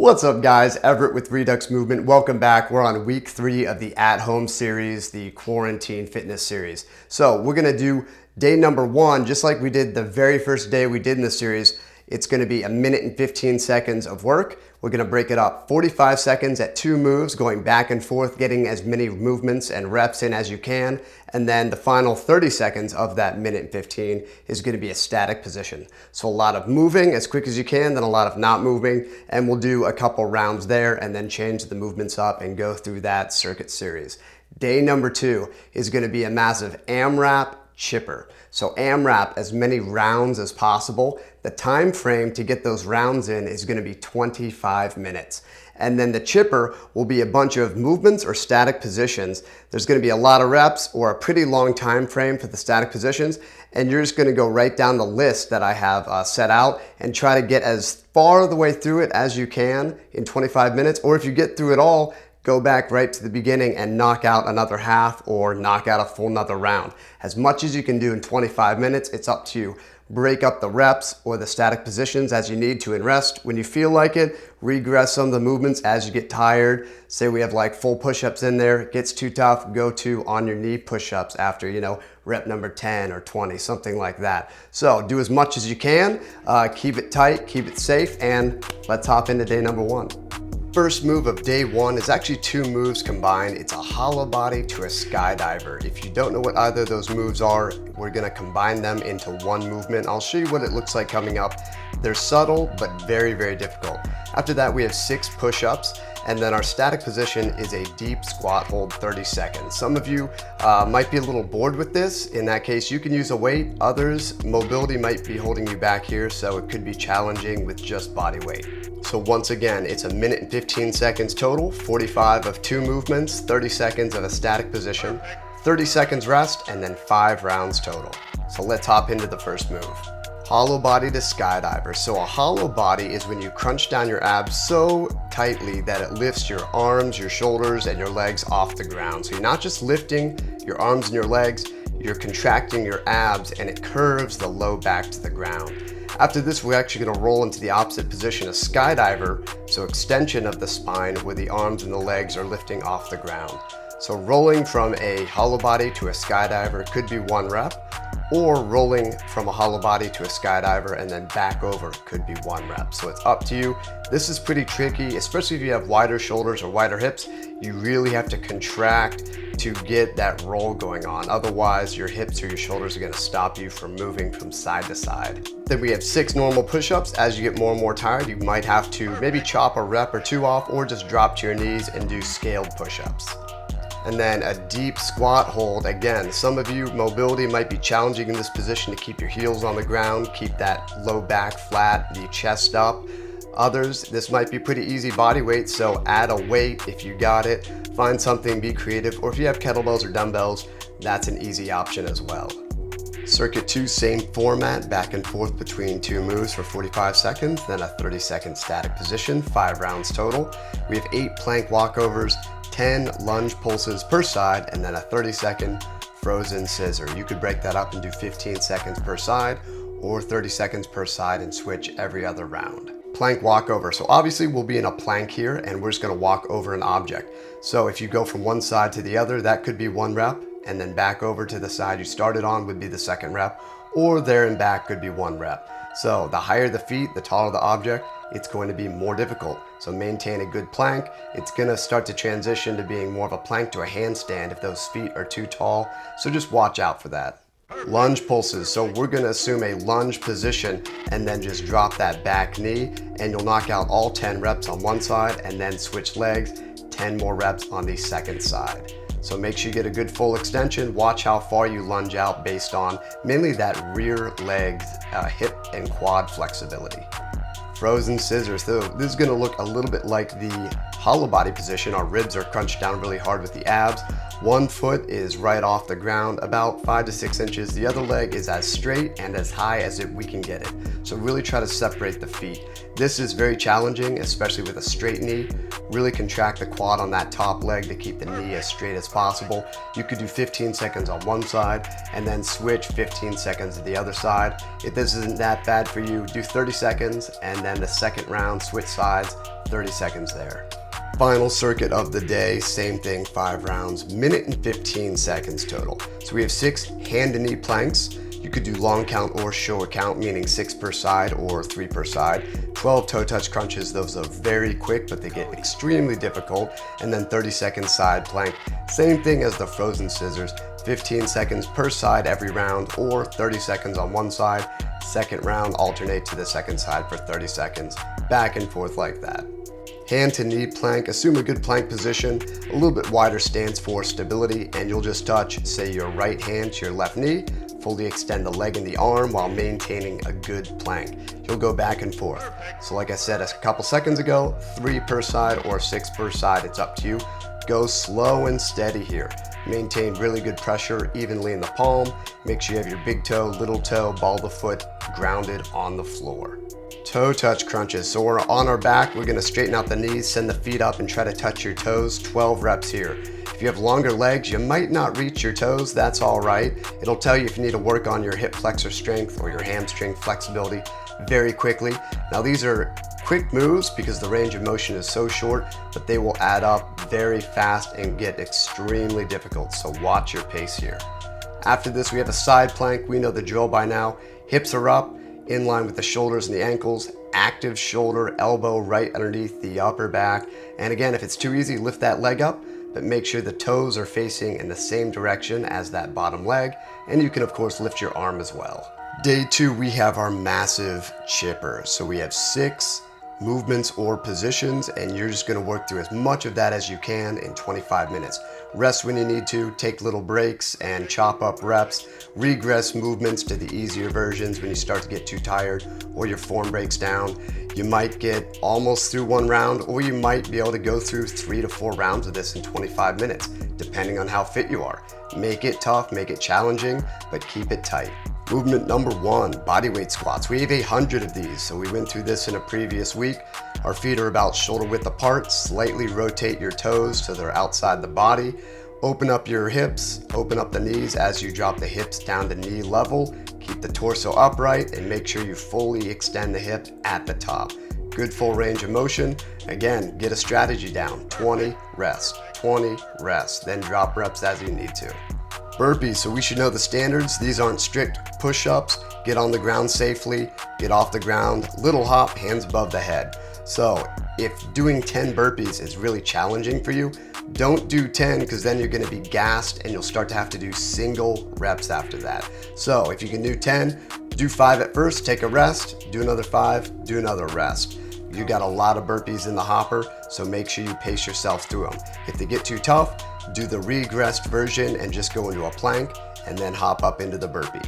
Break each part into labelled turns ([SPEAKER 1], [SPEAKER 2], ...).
[SPEAKER 1] What's up guys, Everett with Redux Movement. Welcome back. We're on week 3 of the at-home series, the quarantine fitness series. So we're gonna do day number 1, just like we did the very first day we did in the series. It's gonna be 1 minute and 15 seconds of work. We're gonna break it up 45 seconds at 2 moves, going back and forth, getting as many movements and reps in as you can. And then the final 30 seconds of that minute and 15 is gonna be a static position. So a lot of moving as quick as you can, then a lot of not moving. And we'll do a couple rounds there and then change the movements up and go through that circuit series. Day number 2 is gonna be a massive AMRAP chipper. So AMRAP as many rounds as possible. The time frame to get those rounds in is going to be 25 minutes. And then the chipper will be a bunch of movements or static positions. There's going to be a lot of reps or a pretty long time frame for the static positions. And you're just going to go right down the list that I have set out and try to get as far the way through it as you can in 25 minutes. Or if you get through it all, go back right to the beginning and knock out another half or knock out a full another round. As much as you can do in 25 minutes, it's up to you. Break up the reps or the static positions as you need to and rest. When you feel like it, regress some of the movements as you get tired. Say we have like full push-ups in there, it gets too tough, go to on your knee push-ups after, rep number 10 or 20, something like that. So do as much as you can, keep it tight, keep it safe, and let's hop into day number 1. First move of day 1 is actually 2 moves combined. It's a hollow body to a skydiver. If you don't know what either of those moves are, we're gonna combine them into one movement. I'll show you what it looks like coming up. They're subtle, but very, very difficult. After that, we have 6 push-ups, and then our static position is a deep squat hold 30 seconds. Some of you might be a little bored with this. In that case, you can use a weight. Others, mobility might be holding you back here, so it could be challenging with just body weight. So once again, it's 1 minute and 15 seconds total, 45 of 2 movements, 30 seconds of a static position, 30 seconds rest, and then 5 rounds total. So let's hop into the first move. Hollow body to skydiver. So a hollow body is when you crunch down your abs so tightly that it lifts your arms, your shoulders, and your legs off the ground. So you're not just lifting your arms and your legs, you're contracting your abs and it curves the low back to the ground. After this, we're actually going to roll into the opposite position, a skydiver, so extension of the spine where the arms and the legs are lifting off the ground. So rolling from a hollow body to a skydiver could be 1 rep, or rolling from a hollow body to a skydiver and then back over could be 1 rep. So it's up to you. This is pretty tricky, especially if you have wider shoulders or wider hips. You really have to contract to get that roll going on. Otherwise, your hips or your shoulders are gonna stop you from moving from side to side. Then we have 6 normal push-ups. As you get more and more tired, you might have to maybe chop a rep or 2 off or just drop to your knees and do scaled push-ups. And then a deep squat hold. Again, some of you, mobility might be challenging in this position to keep your heels on the ground, keep that low back flat, the chest up. Others, this might be pretty easy body weight, so add a weight if you got it. Find something, be creative, or if you have kettlebells or dumbbells, that's an easy option as well. Circuit 2, same format, back and forth between 2 moves for 45 seconds, then a 30-second static position, 5 rounds total. We have 8 plank walkovers, 10 lunge pulses per side, and then a 30-second frozen scissor. You could break that up and do 15 seconds per side or 30 seconds per side and switch every other round. Plank walkover. So obviously we'll be in a plank here and we're just gonna walk over an object. So if you go from one side to the other, that could be 1 rep, and then back over to the side you started on would be the 2nd rep, or there and back could be 1 rep. So the higher the feet, the taller the object, it's going to be more difficult. So maintain a good plank. It's gonna start to transition to being more of a plank to a handstand if those feet are too tall. So just watch out for that. Lunge pulses. So we're gonna assume a lunge position and then just drop that back knee, and you'll knock out all 10 reps on one side and then switch legs, 10 more reps on the second side. So make sure you get a good full extension. Watch how far you lunge out based on mainly that rear leg, hip and quad flexibility. Frozen scissors. So this is gonna look a little bit like the hollow body position. Our ribs are crunched down really hard with the abs. One foot is right off the ground, about 5 to 6 inches. The other leg is as straight and as high as we can get it. So really try to separate the feet. This is very challenging, especially with a straight knee. Really contract the quad on that top leg to keep the knee as straight as possible. You could do 15 seconds on one side and then switch 15 seconds to the other side. If this isn't that bad for you, do 30 seconds and then the second round, switch sides, 30 seconds there. Final circuit of the day, same thing, 5 rounds, minute and 15 seconds total. So we have 6 hand to knee planks. You could do long count or short count, meaning 6 per side or 3 per side. 12 toe touch crunches, those are very quick, but they get extremely difficult. And then 30-second side plank, same thing as the frozen scissors, 15 seconds per side every round, or 30 seconds on one side. Second round, alternate to the second side for 30 seconds, back and forth like that. Hand to knee plank, assume a good plank position, a little bit wider stance for stability, and you'll just touch, say, your right hand to your left knee, fully extend the leg and the arm while maintaining a good plank. You'll go back and forth. So like I said a couple seconds ago, 3 per side or 6 per side, it's up to you. Go slow and steady here. Maintain really good pressure evenly in the palm. Make sure you have your big toe, little toe, ball of the foot grounded on the floor. Toe touch crunches. So we're on our back, we're gonna straighten out the knees, send the feet up and try to touch your toes, 12 reps here. If you have longer legs, you might not reach your toes, that's all right. It'll tell you if you need to work on your hip flexor strength or your hamstring flexibility very quickly. Now these are quick moves because the range of motion is so short, but they will add up very fast and get extremely difficult, so watch your pace here. After this, we have a side plank. We know the drill by now. Hips are up, in line with the shoulders and the ankles, active shoulder, elbow right underneath the upper back. And again, if it's too easy, lift that leg up, but make sure the toes are facing in the same direction as that bottom leg. And you can of course lift your arm as well. Day 2, we have our massive chipper. So we have 6 movements or positions, and you're just gonna work through as much of that as you can in 25 minutes. Rest when you need to, take little breaks and chop up reps. Regress movements to the easier versions when you start to get too tired or your form breaks down. You might get almost through 1 round, or you might be able to go through 3 to 4 rounds of this in 25 minutes, depending on how fit you are. Make it tough, make it challenging, but keep it tight. Movement number 1, bodyweight squats. We have 100 of these, so we went through this in a previous week. Our feet are about shoulder width apart. Slightly rotate your toes so they're outside the body. Open up your hips, open up the knees as you drop the hips down to knee level. Keep the torso upright and make sure you fully extend the hip at the top. Good full range of motion. Again, get a strategy down. 20, rest, 20, rest, then drop reps as you need to. Burpees, so we should know the standards. These aren't strict push-ups. Get on the ground safely, get off the ground, little hop, hands above the head. So if doing 10 burpees is really challenging for you, don't do 10 because then you're gonna be gassed and you'll start to have to do single reps after that. So if you can do 10, do 5 at first, take a rest, do another 5, do another rest. You got a lot of burpees in the hopper, so make sure you pace yourself through them. If they get too tough, do the regressed version and just go into a plank and then hop up into the burpee.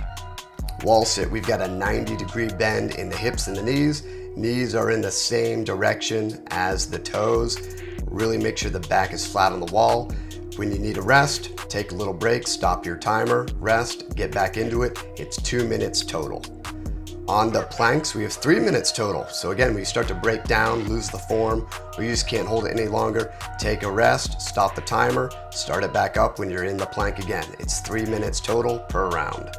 [SPEAKER 1] Wall sit, we've got a 90-degree bend in the hips and the knees. Knees are in the same direction as the toes. Really make sure the back is flat on the wall. When you need a rest, take a little break, stop your timer, rest, get back into it. It's 2 minutes total. On the planks, we have 3 minutes total. So again, when you start to break down, lose the form, or you just can't hold it any longer, take a rest, stop the timer, start it back up when you're in the plank again. It's 3 minutes total per round.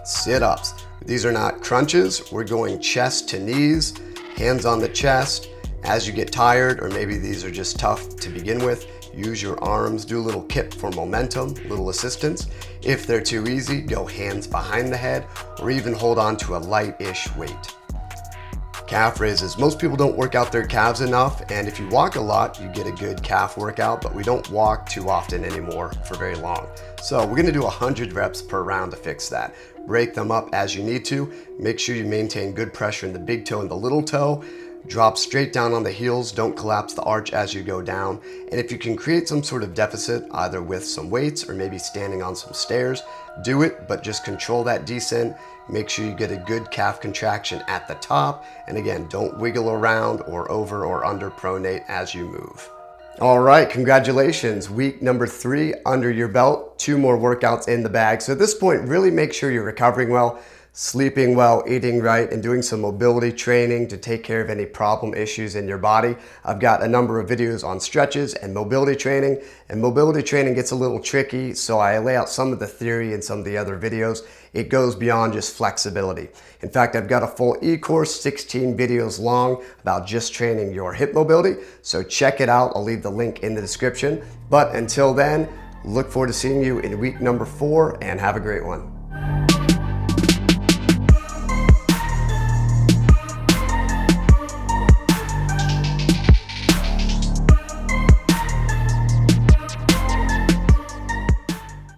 [SPEAKER 1] Sit-ups. These are not crunches. We're going chest to knees, hands on the chest. As you get tired, or maybe these are just tough to begin with, use your arms, do a little kip for momentum, little assistance. If they're too easy, go hands behind the head, or even hold on to a light-ish weight. Calf raises. Most people don't work out their calves enough, and if you walk a lot, you get a good calf workout, but we don't walk too often anymore for very long. So we're gonna do 100 reps per round to fix that. Break them up as you need to. Make sure you maintain good pressure in the big toe and the little toe. Drop straight down on the heels, don't collapse the arch as you go down. And if you can create some sort of deficit, either with some weights or maybe standing on some stairs, do it, but just control that descent. Make sure you get a good calf contraction at the top. And again, don't wiggle around or over or under pronate as you move. All right, congratulations. Week number 3 under your belt, 2 more workouts in the bag. So at this point, really make sure you're recovering well. sleeping well, eating right, and doing some mobility training to take care of any problem issues in your body. I've got a number of videos on stretches and mobility training, and mobility training gets a little tricky, so I lay out some of the theory in some of the other videos. It goes beyond just flexibility. In fact, I've got a full e-course, 16 videos long, about just training your hip mobility, so check it out. I'll leave the link in the description. But until then, look forward to seeing you in week number 4, and have a great one.